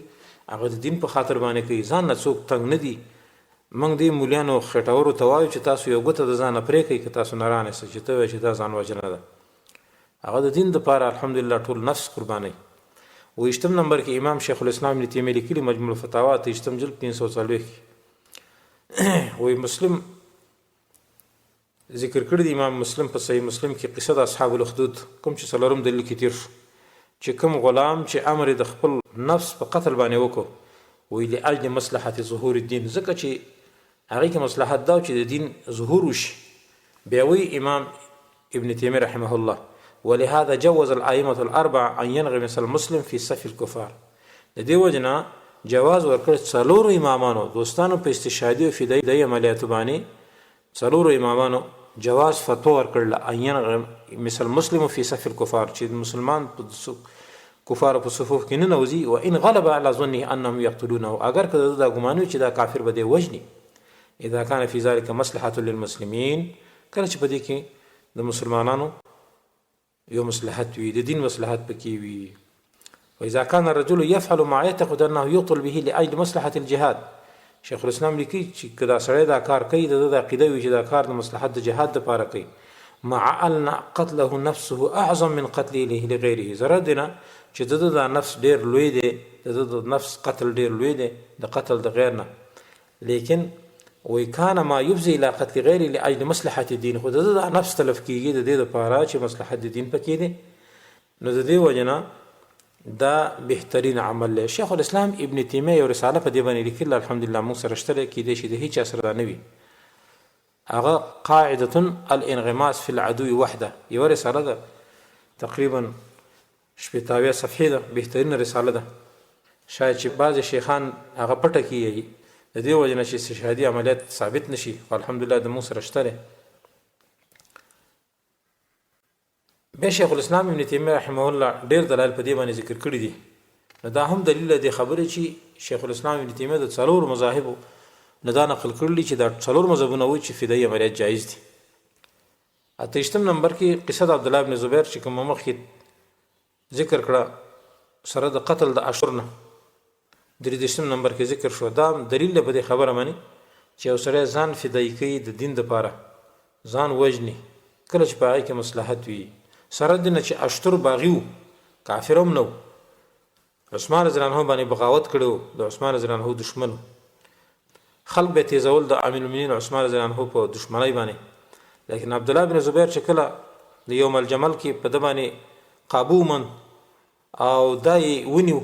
هغه د دین په خاطر باندې کوي، ځان نه څوک تنګ نه دي. موږ دې مولیانو خټورو ته وایو چې تاسو یو ګوته د ځانه پرې کوئ، که تاسو نه رانیسئ چې ته وایې چې دا ځان وجنه ده، هغه د دین دپاره الحمدلله ټول نفس قربانوي. 20 نمبر کې امام شیخ الاسلام ابن تیمیه لیکلي مجموع الفتاوا 23 جلد 340 وی مسلم ذکر کړی دی امام مسلم په صحیح مسلم کې قصه د اصحاب الاخدود کوم چې څلورم دلیل کې تیر شو چې کوم غلام چې امر د خپل نفس په قتل باندې وکړو وی لاجل مصلحت ظهور الدین ځکه چې هغې کې مصلحت دا چې د دین ظهور وشي بیا وی امام ابن تیمیه رحمه الله ولهذا جوز الائمة الاربعه ان ينغمس المسلم في صف الكفار د دې وجنه جواز ورکړ څلورو امامانو دوستانو په استشهادي او فدایي عملیاتو باندې څلورو امامانو جواز فتوا ورکړل ان ينغمس المسلم في صف الكفار چې مسلمان په کفار په صفوف کې نه نوځي او ان غلب على ظنه انهم يقتلونه اگر کله دا ګمانو چې دا کافر به دی وجني اذا كان في ذلك مصلحه للمسلمين کله چې په دې کې د مسلمانانو یو مصلحت وي د دین مصلحت پکې وي واذا كان الرجل يفعل ما يعتقد انه يقتل به لاجل مصلحه الجهاد شیخ الاسلام لیکي چې کدا سړی دا کار کوي د عقیده وي چې دا کار د مصلحت د جهاد لپاره کوي مع ان قتله نفسه اعظم من قتله لغيره زره دینه چې د نفس ډیر لوی دی د نفس قتل ډیر لوی دی د قتل د غیر نه لیکن وكان ما يفزي الى قتل غيره لاجل مصلحه الدين خو د نفس تلف کیږي د دې لپاره چې مصلحت د دین پکې دی نو د دې وجنه دا بهترین عمل له شیخ الاسلام ابن تیمیه یو رساله په دې باندې لیکل الحمدلله موږ سره شته کې دي چې د هیڅ اثر نه وي هغه قاعده الانغماس في العدو وحده یو رساله ده تقریبا شپږ صفحې ده بهترین رساله ده شاید چې بعض شیخان هغه پټه کوي د دې وجنه چې استشهادي عملیات ثابت نشي الحمدلله د موږ سره شته به شیخ الاسلام ابن تیمیه رحمه الله ډیر دلایل په دې باندې ذکر کړی دي دا هم دلیل دی خبره چې شیخ الاسلام ابن تیمیه د څلور مذاهب نه دا نقل کړلی چې دا څلور مذهبونه وایي چې فدایي عملیات جایز دي اتهشتم نمبر کې قصه د عبد الله بن زبیر چې کوم مخکې ذکر کړه سره د قتل د اشهر نه دریدشتم نمبر کې ذکر شو دا دلیل په دې خبره مانی چې یو سړی ځان فدایي کوي د دین لپاره ځان وجني کله چې په هغې کې مصلحت وي سره د نه چې اشتر باغیو کافر هم نو عثمان رضی الله عنه باندې بغاوت کړو د عثمان رضی الله عنه دشمن خلق به تیزول د امیر المؤمنین عثمان رضی الله عنه په دشمنی باندې لیکن عبد الله بن زبیر چې کله د یوم الجمل کې په د باندې قابو من او دای ونیو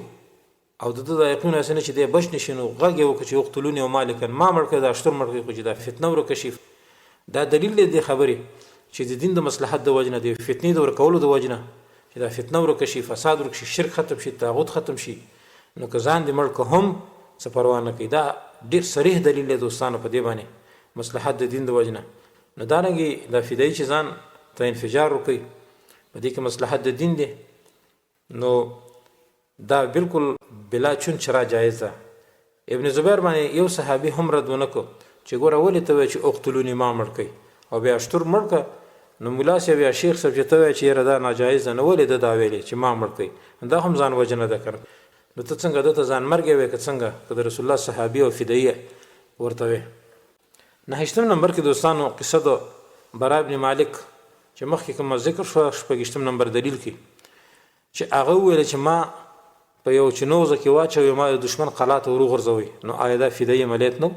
او د یقین اسنه چې د بش نشینو غږ یو چې وقتلونی او مالکن ما مړ کړه د اشتر مړ کړه چې د فتنه ور کشف دا دلیل دی خبره چې د دین د مصلحت د وجنه د فتنې د ورکولو د وجنه چې د فتنه ور کشف فساد ور کشف شرک ختم شي طاغوت ختم شي نو که ځان د مړ که هم څه پروا نه کوي دا ډیر صریح دلیل دی دوستانو په دې باندې مصلحت د دین د وجنه نو دا رنګي د فدایي چې ځان ته انفجار وکړي په دې کې مصلحت د دین دی نو دا بالکل بلا چون چرا جایز ده ابن زبیر باندې یو صحابي هم رد ونکو چې ګوره ولې ته چې اقتلونی ما مړ کوي او بیا اشتر مړ که نو ملا صاحب یا شیخ صاحب چې ته چې یاره دا ناجایز ده نو ولې ده دا ویلې چې ما مړ کوي دا هم ځان وجنه ده کړ نو ته څنګه دته ځان مرګ وې که څنګه که د رسول الله صحابي او فدایي ورته وې نهشتم نمبر کې دوستانو قصه د برا ابن مالک چې مخکې کوم ذکر شو شپږشتم نمبر دلیل کې چې هغه ویل چې ما په یو چنوزه کې واچوي ما د دشمن قلعه ته ورغورځوي نو آیا دا فدایي عملیات نو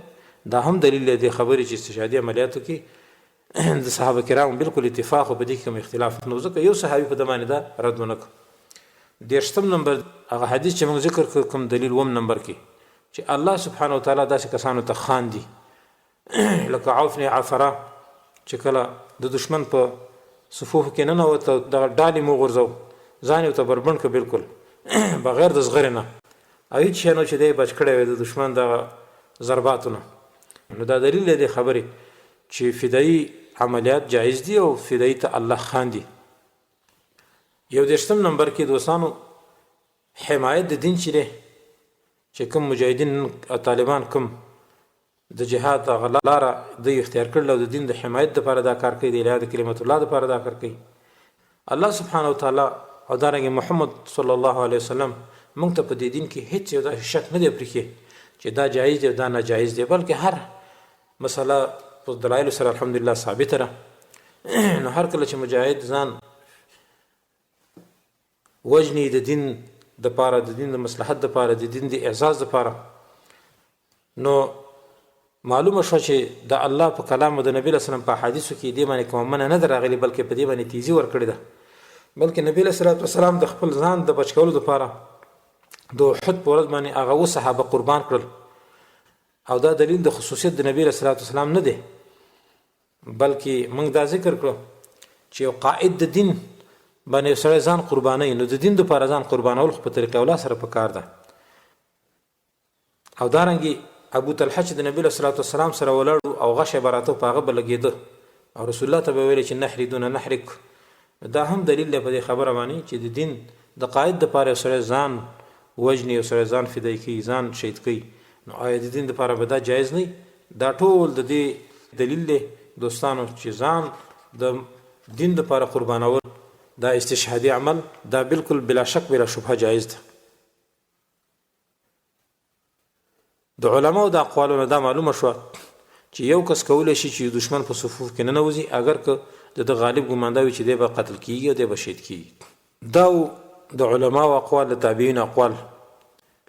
دا هم دلیل دی خبرې چې استشهادي عملیاتو کې د صحابه کرام بالکل اتفاق او په دې کې کوم اختلاف نو ځکه یو صحابي په دمانه دا رد ونکړ دیرشتم نمبر هغه حدیث چې موږ ذکر کوم دلیل وم نمبر کې چې الله سبحانه وتعالی داسې کسانو ته خاندي لکه عوف بن عفره چې کله د دشمن په صفوف کې نه نوته د ډالې مو غورځو ځان یې ته بربند که بالکل بغیر د زغرې نه او هېڅ شی نه چې دی بچ کړی وی د دشمن د ضرباتو نه نو دا دلیل دی خبرې چې فدایي عملیات جایز دي او فدایي ته الله خاندي یو دېرشتم نمبر کې دوستانو حمایت د دین چې دی چې کوم مجاهدین طالبان کوم د جهاد هغه لاره دوی اختیار کړل او د دین د حمایت دپاره دا کار کوي د اعلاء د کلمت الله دپاره دا کار کوي الله سبحانه وتعالی او دارنګه محمد صلی الله علیه وسلم موږ ته په دې دین کې هیڅ یو داسې شک نه دی پرېښی چې دا جایز دی او دا ناجایز دی بلکې هر مسله په دلایلو سره الحمدلله ثابته ده نو هر کله چې مجاهد ځان وجني د دین دپاره د دین د مصلحت دپاره د دین د اعزاز دپاره نو معلومه شوه چې د الله په کلام او د نبی اسلام په حدیثو کې دې باندې کوم منع نه دراغلي بلکې په دې باندې تیزی ورکړی ده بلکې نبی اسلام د خپل ځان د بچ کولو لپاره د احد په ورځ باندې هغه صحابه قربان کړل او دا دلیل د خصوصیت د نبی اسلام نه دی بلکې موږ دا ذکر کړو چې یو قائد د دین باندې سره ځان قرباني نو د دین د لپاره ځان قربانول په طریقه ولا سره پکار ده او دارنګي ابو طلحه چې د نبی اسلام سره ولاړ او غشه براته په هغه بلګیده او رسول الله ته ویل چې نحری دون نحرک دا هم دلیل دی په خبره باندې چې د دین د قائد د لپاره سره ځان وجنی او سره ځان فدای کی ځان شهید کی نو آیا د دین د لپاره به دا جایز نه دا ټول د دې دلیل دی دوستانو چې ځان د دین د لپاره قربانول دا استشهادي عمل دا بالکل بلا شک بلا شبهه جایز ده د علماء د اقوالونو دا معلومه شو چې یو کس کولای شي چې دشمن په صفوف کې نه نوځي اگر که د غالب ګمانداوي چې دی به قتل کیږي او دی به شهید کیږي دا د علماء او اقوال د تابعین اقوال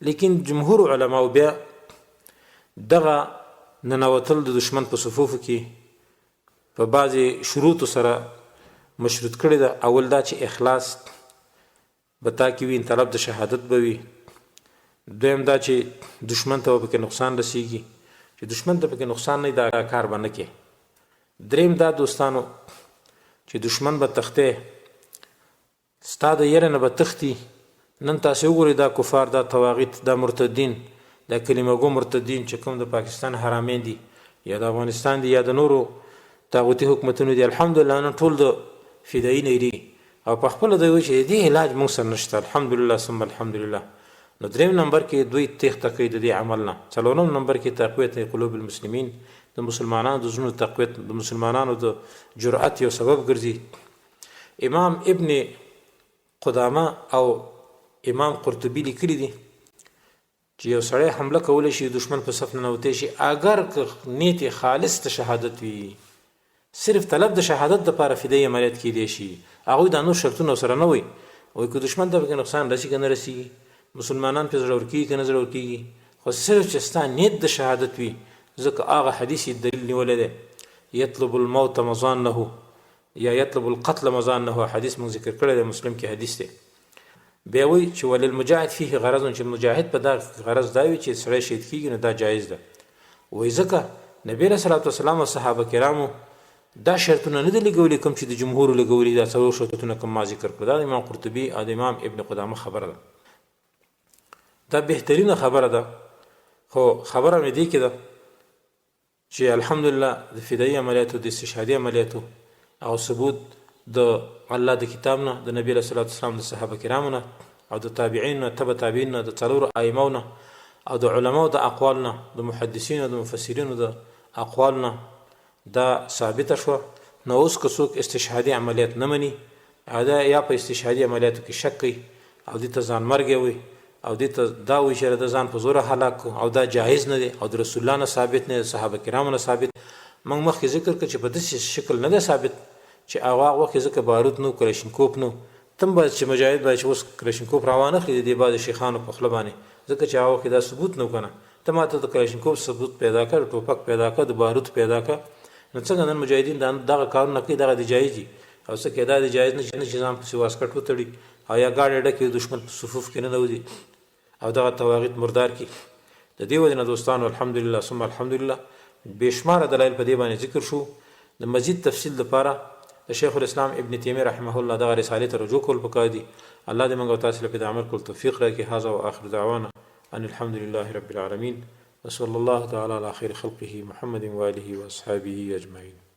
لیکن جمهور علماء بیا دغه ننوتل د دشمن په صفوف کې په بعضی شروط سره مشروط کړی دا اول دا چې اخلاص بتا کې وین طلب د شهادت بوي دویم دا چې دشمن ته به نقصان رسیږي چې دشمن ته به نقصان نه دا کار باندې کې دریم دا دوستانو چې دشمن به تخته ستاده یره نه به تختی نن تاسو وګورئ دا کفار دا تواغیت دا مرتدین دا کلمه ګو مرتدین چې کوم د پاکستان حرامین دي یا د افغانستان دي یا د نورو طاغوتی حکومتونو دي الحمدلله نن ټول د فدایي نه دي او په خپل د وجه دي علاج موږ سره نشته الحمدلله ثم الحمدلله نو دریم نمبر کې دوی تخته کوي د دې عمل نه څلورم نمبر کې تقویت قلوب المسلمین د مسلمانانو د زړونو تقویت د مسلمانانو د جرأت یو سبب ګرځي امام ابن قدامه او امام قرطبی لیکلي دي چې یو سړی حمله کولی شي دشمن په صف نه نوتی شي اگر که نیت خالص ته شهادت وي صرف طلب د شهادت د لپاره فدایي عملیات کیدی شي هغوی دا نور شرطونه سره نه وي وایي که دشمن ته پکې نقصان رسي که نه رسیږي مسلمانان پې زړور کېږي که نه زړور کېږي خو صرف چې ستا نیت د شهادت وي ځکه هغه حدیث دلیل نیولی دی یطلب الموت مظانه یا یطلب القتل مظانه حدیث موږ ذکر کړی دی مسلم کې حدیث دی بیا وایي چې وللمجاهد فيه غرض چې مجاهد په دا غرض دا وي چې سړی شهید کېږي نو دا جایز ده وایي ځکه نبی علیه صلات وسلام او صحابه کرامو دا شرطونه نه دي لګولي کوم چې د جمهور لګولي دا څلور شرطونه کوم ما ذکر کړل دا د امام قرطبي او د امام ابن قدامه خبره ده دا بهترینه خبره ده خو خبره مې دی کې ده چې الحمدلله د فدایي عملیاتو د استشهادي عملیاتو او ثبوت د الله د کتاب نه د نبی صلی الله علیه وسلم د صحابه کرامو نه او د تابعین نه تبع تابعین نه د څلورو ائمو نه او د علماو د اقوال نه د محدثینو د مفسرینو د اقوال نه دا ثابت شو نو اوس که څوک استشهادي عملیات نه مني دا یا په استشهادي عملیاتو کې شک کوي او دې ته ځان مرګ وي او دې ته دا وایي چې د ځان په زوره هلاک او دا جایز نه دی او د رسول الله نه ثابت نه صحابه کرامو نه ثابت موږ مخکې ذکر کړ چې په داسې شکل نه دی ثابت چې هغه وخت ځکه بارود نو کلاشینکوف نو تم باید چې مجاهد باید چې اوس کلاشینکوف راوانه خلي دی بعض شیخانو په خله باندې ځکه چې هغه دا ثبوت نو کنه ته ماته د کلاشینکوف ثبوت پیدا کړ ټوپک پیدا کړ د بارود پیدا کړ نو څنګه نن مجاهدین دغه کارونه کوي دغه د جایز دي او څه کې دا د جایز نه چې ځان په واسکټ وتړي او یا ګاډي ډکې دشمن په صفوف کې نه نوځي او دغه تواغیت مردار کی د دې وجه نه دوستانو الحمدلله ثم الحمدلله بشمار دلایل په دې باندې ذکر شو د مزید تفصیل لپاره د شیخ الاسلام ابن تیمیه رحمه الله دغه رساله ته رجوع کول پکار دي الله دې موږ تاسو له عمل کول توفیق راکړي هذا واخر دعوانا ان الحمد لله رب العالمين وصلى الله تعالى على خير خلقه محمد واله واصحابه اجمعين